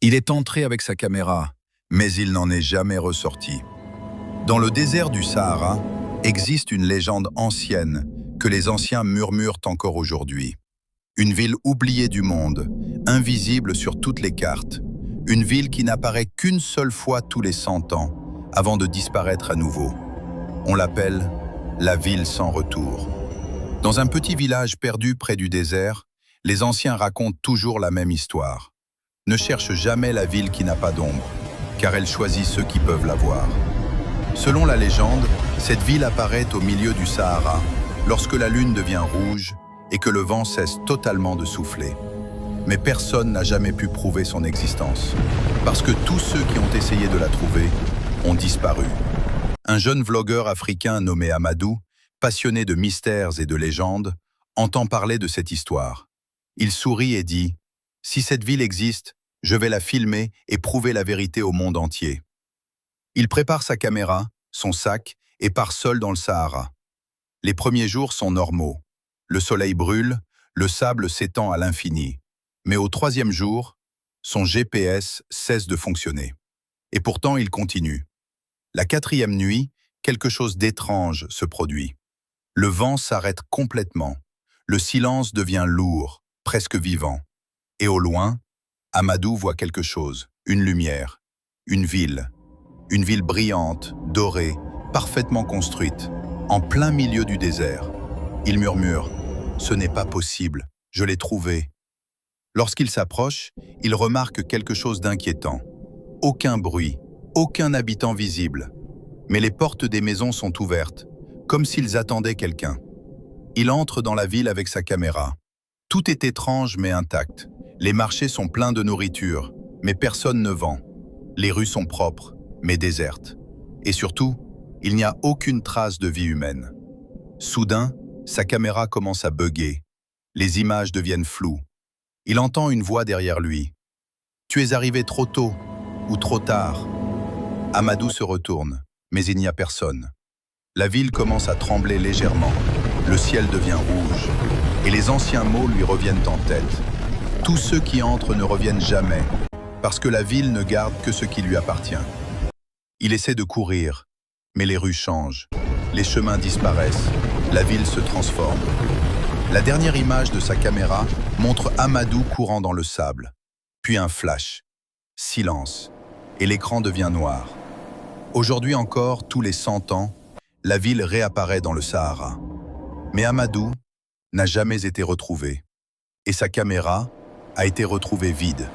Il est entré avec sa caméra, mais il n'en est jamais ressorti. Dans le désert du Sahara, existe une légende ancienne que les anciens murmurent encore aujourd'hui. Une ville oubliée du monde, invisible sur toutes les cartes. Une ville qui n'apparaît qu'une seule fois tous les 100 ans, avant de disparaître à nouveau. On l'appelle la ville sans retour. Dans un petit village perdu près du désert, les anciens racontent toujours la même histoire. Ne cherche jamais la ville qui n'a pas d'ombre, car elle choisit ceux qui peuvent la voir. Selon la légende, cette ville apparaît au milieu du Sahara, lorsque la lune devient rouge et que le vent cesse totalement de souffler. Mais personne n'a jamais pu prouver son existence, parce que tous ceux qui ont essayé de la trouver ont disparu. Un jeune vlogueur africain nommé Amadou, passionné de mystères et de légendes, entend parler de cette histoire. Il sourit et dit « Si cette ville existe, je vais la filmer et prouver la vérité au monde entier. » Il prépare sa caméra, son sac et part seul dans le Sahara. Les premiers jours sont normaux. Le soleil brûle, le sable s'étend à l'infini. Mais au 3e jour, son GPS cesse de fonctionner. Et pourtant, il continue. La 4e nuit, quelque chose d'étrange se produit. Le vent s'arrête complètement. Le silence devient lourd, presque vivant. Et au loin, Amadou voit quelque chose, une lumière, une ville brillante, dorée, parfaitement construite, en plein milieu du désert. Il murmure « Ce n'est pas possible, je l'ai trouvé ». Lorsqu'il s'approche, il remarque quelque chose d'inquiétant. Aucun bruit, aucun habitant visible. Mais les portes des maisons sont ouvertes, comme s'ils attendaient quelqu'un. Il entre dans la ville avec sa caméra. Tout est étrange mais intact. Les marchés sont pleins de nourriture, mais personne ne vend. Les rues sont propres, mais désertes. Et surtout, il n'y a aucune trace de vie humaine. Soudain, sa caméra commence à bugger. Les images deviennent floues. Il entend une voix derrière lui. « Tu es arrivé trop tôt ou trop tard ?» Amadou se retourne, mais il n'y a personne. La ville commence à trembler légèrement. Le ciel devient rouge. Et les anciens mots lui reviennent en tête. Tous ceux qui entrent ne reviennent jamais, parce que la ville ne garde que ce qui lui appartient. Il essaie de courir, mais les rues changent. Les chemins disparaissent. La ville se transforme. La dernière image de sa caméra montre Amadou courant dans le sable. Puis un flash. Silence. Et l'écran devient noir. Aujourd'hui encore, tous les 100 ans, la ville réapparaît dans le Sahara. Mais Amadou n'a jamais été retrouvé. Et sa caméra a été retrouvée vide.